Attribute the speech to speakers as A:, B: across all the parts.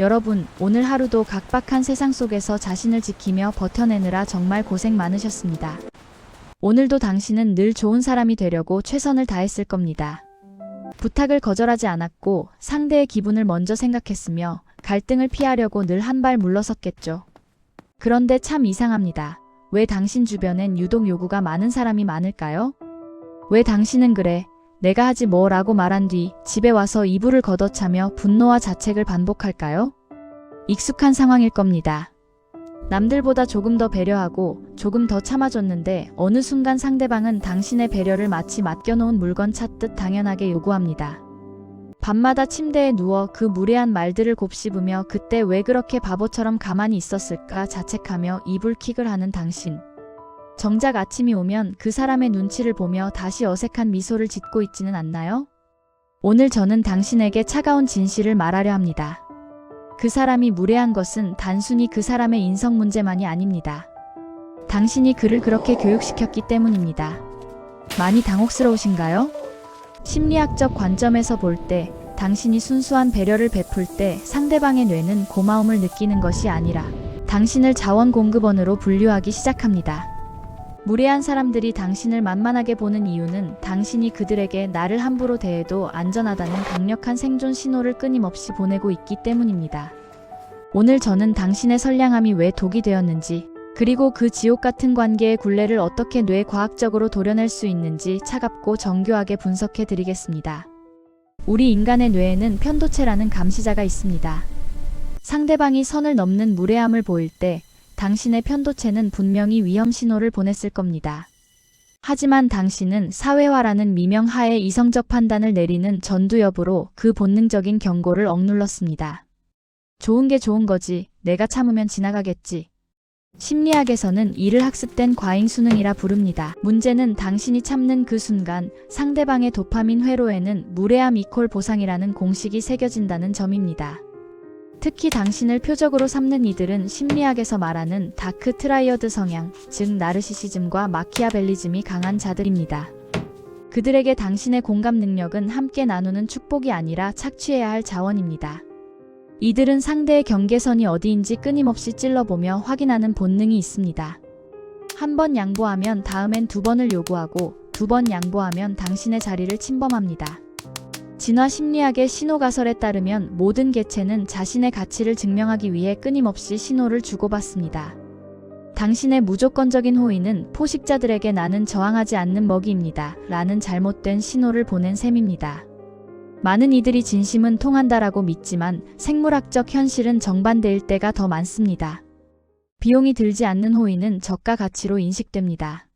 A: 여러분, 오늘 하루도 각박한 세상 속에서 자신을 지키며 버텨내느라 정말 고생 많으셨습니다. 오늘도 당신은 늘 좋은 사람이 되려고 최선을 다했을 겁니다. 부탁을 거절하지 않았고 상대의 기분을 먼저 생각했으며 갈등을 피하려고 늘 한 발 물러섰겠죠. 그런데 참 이상합니다. 왜 당신 주변엔 유독 요구가 많은 사람이 많을까요? 왜 당신은 그래, 내가 하지 뭐 라고 말한 뒤 집에 와서 이불을 걷어차며 분노와 자책을 반복할까요? 익숙한 상황일 겁니다. 남들보다 조금 더 배려하고 조금 더 참아줬는데 어느 순간 상대방은 당신의 배려를 마치 맡겨놓은 물건 찾듯 당연하게 요구합니다. 밤마다 침대에 누워 그 무례한 말들을 곱씹으며 그때 왜 그렇게 바보처럼 가만히 있었을까 자책하며 이불킥을 하는 당신. 정작 아침이 오면 그 사람의 눈치를 보며 다시 어색한 미소를 짓고 있지는 않나요? 오늘 저는 당신에게 차가운 진실을 말하려 합니다. 그 사람이 무례한 것은 단순히 그 사람의 인성 문제만이 아닙니다. 당신이 그를 그렇게 교육시켰기 때문입니다. 많이 당혹스러우신가요? 심리학적 관점에서 볼 때 당신이 순수한 배려를 베풀 때 상대방의 뇌는 고마움을 느끼는 것이 아니라 당신을 자원공급원으로 분류하기 시작합니다. 무례한 사람들이 당신을 만만하게 보는 이유는 당신이 그들에게 나를 함부로 대해도 안전하다는 강력한 생존 신호를 끊임없이 보내고 있기 때문입니다. 오늘 저는 당신의 선량함이 왜 독이 되었는지, 그리고 그 지옥 같은 관계의 굴레를 어떻게 뇌과학적으로 도려낼 수 있는지 차갑고 정교하게 분석해 드리겠습니다. 우리 인간의 뇌에는 편도체라는 감시자가 있습니다. 상대방이 선을 넘는 무례함을 보일 때 당신의 편도체는 분명히 위험 신호를 보냈을 겁니다. 하지만 당신은 사회화라는 미명하에 이성적 판단을 내리는 전두엽으로 그 본능적인 경고를 억눌렀습니다. 좋은 게 좋은 거지, 내가 참으면 지나가겠지. 심리학에서는 이를 학습된 과잉 수능이라 부릅니다. 문제는 당신이 참는 그 순간 상대방의 도파민 회로에는 무례함 이퀄 보상이라는 공식이 새겨진다는 점입니다. 특히 당신을 표적으로 삼는 이들은 심리학에서 말하는 다크 트라이어드 성향, 즉 나르시시즘과 마키아벨리즘이 강한 자들입니다. 그들에게 당신의 공감 능력은 함께 나누는 축복이 아니라 착취해야 할 자원입니다. 이들은 상대의 경계선이 어디인지 끊임없이 찔러보며 확인하는 본능이 있습니다. 한 번 양보하면 다음엔 두 번을 요구하고 두 번 양보하면 당신의 자리를 침범합니다. 진화 심리학의 신호가설에 따르면 모든 개체는 자신의 가치를 증명하기 위해 끊임없이 신호를 주고받습니다. 당신의 무조건적인 호의는 포식자들에게 나는 저항하지 않는 먹이입니다. 라는 잘못된 신호를 보낸 셈입니다. 많은 이들이 진심은 통한다라고 믿지만 생물학적 현실은 정반대일 때가 더 많습니다. 비용이 들지 않는 호의는 저가 가치로 인식됩니다.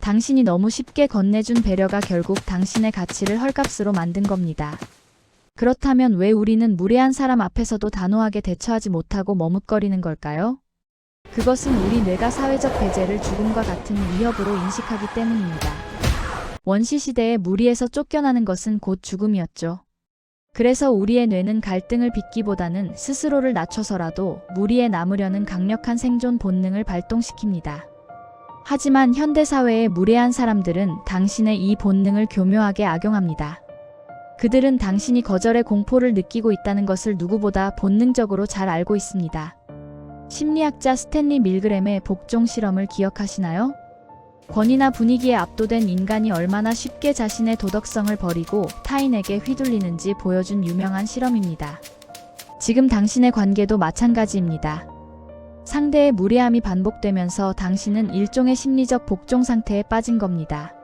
A: 당신이 너무 쉽게 건네준 배려가 결국 당신의 가치를 헐값으로 만든 겁니다. 그렇다면 왜 우리는 무례한 사람 앞에서도 단호하게 대처하지 못하고 머뭇거리는 걸까요? 그것은 우리 뇌가 사회적 배제를 죽음과 같은 위협으로 인식하기 때문입니다. 원시시대에 무리에서 쫓겨나는 것은 곧 죽음이었죠. 그래서 우리의 뇌는 갈등을 빚기보다는 스스로를 낮춰서라도 무리에 남으려는 강력한 생존 본능을 발동시킵니다. 하지만 현대사회의 무례한 사람들은 당신의 이 본능을 교묘하게 악용합니다. 그들은 당신이 거절의 공포를 느끼고 있다는 것을 누구보다 본능적으로 잘 알고 있습니다. 심리학자 스탠리 밀그램의 복종 실험을 기억하시나요? 권위나 분위기에 압도된 인간이 얼마나 쉽게 자신의 도덕성을 버리고 타인에게 휘둘리는지 보여준 유명한 실험입니다. 지금 당신의 관계도 마찬가지입니다. 상대의 무례함이 반복되면서 당신은 일종의 심리적 복종 상태에 빠진 겁니다.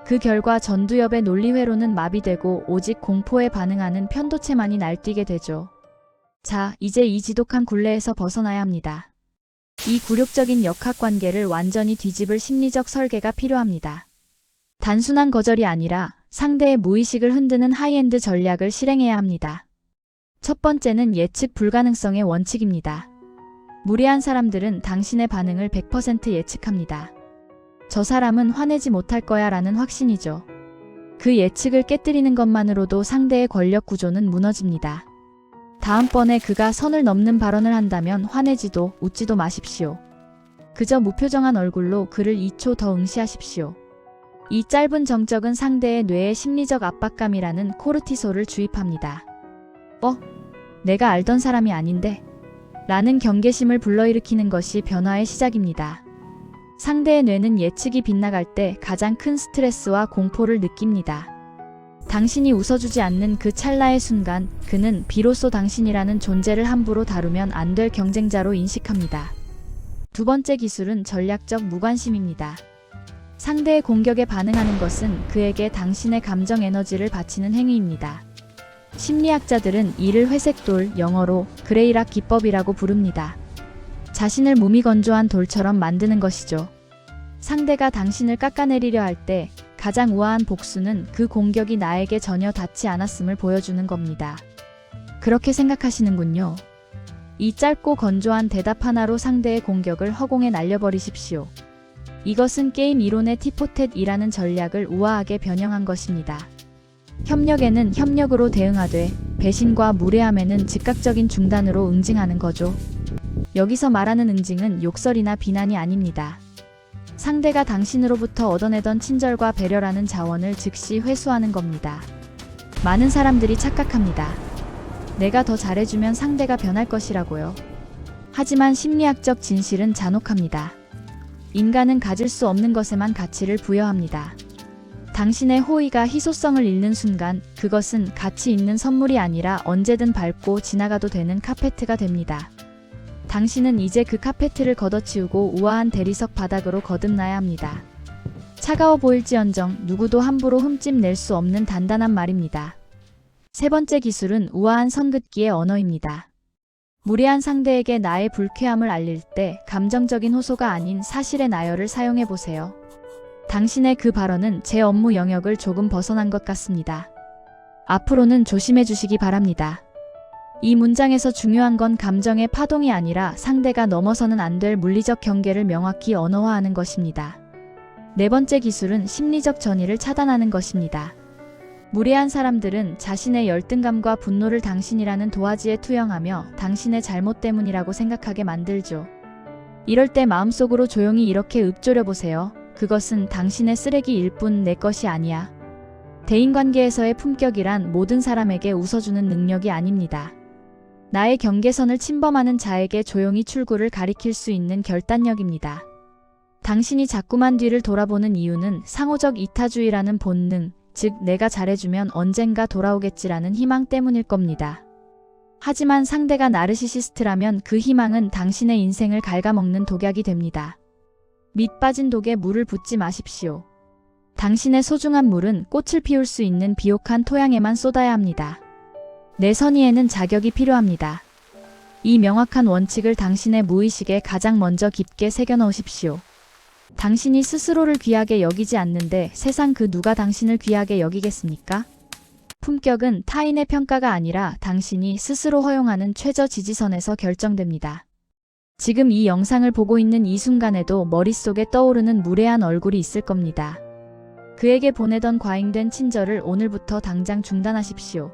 A: 그 결과 전두엽의 논리회로는 마비되고 오직 공포에 반응하는 편도체만이 날뛰게 되죠. 자, 이제 이 지독한 굴레에서 벗어나야 합니다. 이 굴욕적인 역학관계를 완전히 뒤집을 심리적 설계가 필요합니다. 단순한 거절이 아니라 상대의 무의식을 흔드는 하이엔드 전략을 실행해야 합니다. 첫 번째는 예측 불가능성의 원칙입니다. 무례한 사람들은 당신의 반응을 100% 예측합니다. 저 사람은 화내지 못할 거야 라는 확신이죠. 그 예측을 깨뜨리는 것만으로도 상대의 권력 구조는 무너집니다. 다음번에 그가 선을 넘는 발언을 한다면 화내지도 웃지도 마십시오. 그저 무표정한 얼굴로 그를 2초 더 응시하십시오. 이 짧은 정적은 상대의 뇌에 심리적 압박감이라는 코르티솔을 주입합니다. 내가 알던 사람이 아닌데? 라는 경계심을 불러일으키는 것이 변화의 시작입니다. 상대의 뇌는 예측이 빗나갈 때 가장 큰 스트레스와 공포를 느낍니다. 당신이 웃어주지 않는 그 찰나의 순간 그는 비로소 당신이라는 존재를 함부로 다루면 안 될 경쟁자로 인식합니다. 두 번째 기술은 전략적 무관심입니다. 상대의 공격에 반응하는 것은 그에게 당신의 감정 에너지를 바치는 행위입니다. 심리학자들은 이를 회색돌, 영어로 그레이락 기법이라고 부릅니다. 자신을 무미건조한 돌처럼 만드는 것이죠. 상대가 당신을 깎아내리려 할 때 가장 우아한 복수는 그 공격이 나에게 전혀 닿지 않았음을 보여주는 겁니다. 그렇게 생각하시는군요. 이 짧고 건조한 대답 하나로 상대의 공격을 허공에 날려버리십시오. 이것은 게임 이론의 티포텟이라는 전략을 우아하게 변형한 것입니다. 협력에는 협력으로 대응하되 배신과 무례함에는 즉각적인 중단으로 응징하는 거죠. 여기서 말하는 응징은 욕설이나 비난이 아닙니다. 상대가 당신으로부터 얻어내던 친절과 배려라는 자원을 즉시 회수하는 겁니다. 많은 사람들이 착각합니다. 내가 더 잘해주면 상대가 변할 것이라고요. 하지만 심리학적 진실은 잔혹합니다. 인간은 가질 수 없는 것에만 가치를 부여합니다. 당신의 호의가 희소성을 잃는 순간 그것은 가치 있는 선물이 아니라 언제든 밟고 지나가도 되는 카페트가 됩니다. 당신은 이제 그 카페트를 걷어치우고 우아한 대리석 바닥으로 거듭나야 합니다. 차가워 보일지언정 누구도 함부로 흠집낼 수 없는 단단한 말입니다. 세 번째 기술은 우아한 선긋기의 언어입니다. 무례한 상대에게 나의 불쾌함을 알릴 때 감정적인 호소가 아닌 사실의 나열을 사용해보세요. 당신의 그 발언은 제 업무 영역을 조금 벗어난 것 같습니다. 앞으로는 조심해 주시기 바랍니다. 이 문장에서 중요한 건 감정의 파동이 아니라 상대가 넘어서는 안 될 물리적 경계를 명확히 언어화하는 것입니다. 네 번째 기술은 심리적 전이를 차단하는 것입니다. 무례한 사람들은 자신의 열등감과 분노를 당신이라는 도화지에 투영하며 당신의 잘못 때문이라고 생각하게 만들죠. 이럴 때 마음속으로 조용히 이렇게 읊조려 보세요. 그것은 당신의 쓰레기일 뿐 내 것이 아니야. 대인관계에서의 품격이란 모든 사람에게 웃어주는 능력이 아닙니다. 나의 경계선을 침범하는 자에게 조용히 출구를 가리킬 수 있는 결단력입니다. 당신이 자꾸만 뒤를 돌아보는 이유는 상호적 이타주의라는 본능, 즉 내가 잘해주면 언젠가 돌아오겠지라는 희망 때문일 겁니다. 하지만 상대가 나르시시스트라면 그 희망은 당신의 인생을 갉아먹는 독약이 됩니다. 밑 빠진 독에 물을 붓지 마십시오. 당신의 소중한 물은 꽃을 피울 수 있는 비옥한 토양에만 쏟아야 합니다. 내 선의에는 자격이 필요합니다. 이 명확한 원칙을 당신의 무의식에 가장 먼저 깊게 새겨넣으십시오. 당신이 스스로를 귀하게 여기지 않는데 세상 그 누가 당신을 귀하게 여기겠습니까? 품격은 타인의 평가가 아니라 당신이 스스로 허용하는 최저 지지선에서 결정됩니다. 지금 이 영상을 보고 있는 이 순간에도 머릿속에 떠오르는 무례한 얼굴이 있을 겁니다. 그에게 보내던 과잉된 친절을 오늘부터 당장 중단하십시오.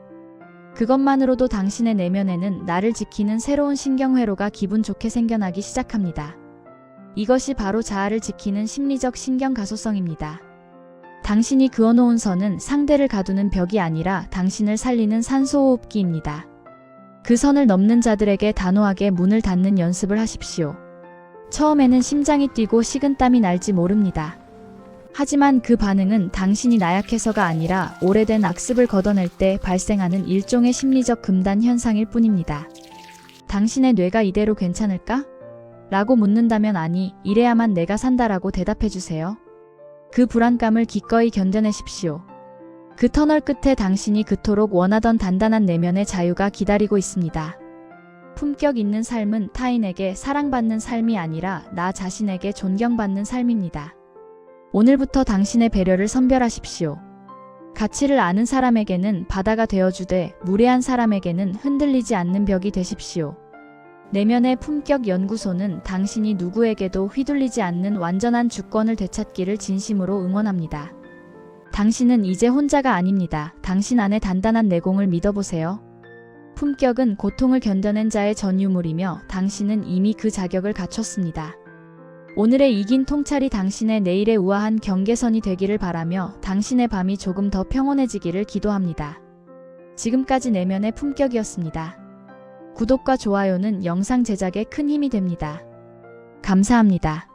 A: 그것만으로도 당신의 내면에는 나를 지키는 새로운 신경회로가 기분 좋게 생겨나기 시작합니다. 이것이 바로 자아를 지키는 심리적 신경가소성입니다. 당신이 그어놓은 선은 상대를 가두는 벽이 아니라 당신을 살리는 산소호흡기입니다. 그 선을 넘는 자들에게 단호하게 문을 닫는 연습을 하십시오. 처음에는 심장이 뛰고 식은땀이 날지 모릅니다. 하지만 그 반응은 당신이 나약해서가 아니라 오래된 악습을 걷어낼 때 발생하는 일종의 심리적 금단 현상일 뿐입니다. 당신의 뇌가 이대로 괜찮을까? 라고 묻는다면 아니, 이래야만 내가 산다라고 대답해주세요. 그 불안감을 기꺼이 견뎌내십시오. 그 터널 끝에 당신이 그토록 원하던 단단한 내면의 자유가 기다리고 있습니다. 품격 있는 삶은 타인에게 사랑받는 삶이 아니라 나 자신에게 존경받는 삶입니다. 오늘부터 당신의 배려를 선별하십시오. 가치를 아는 사람에게는 바다가 되어주되 무례한 사람에게는 흔들리지 않는 벽이 되십시오. 내면의 품격 연구소는 당신이 누구에게도 휘둘리지 않는 완전한 주권을 되찾기를 진심으로 응원합니다. 당신은 이제 혼자가 아닙니다. 당신 안에 단단한 내공을 믿어보세요. 품격은 고통을 견뎌낸 자의 전유물이며 당신은 이미 그 자격을 갖췄습니다. 오늘의 이긴 통찰이 당신의 내일의 우아한 경계선이 되기를 바라며 당신의 밤이 조금 더 평온해지기를 기도합니다. 지금까지 내면의 품격이었습니다. 구독과 좋아요는 영상 제작에 큰 힘이 됩니다. 감사합니다.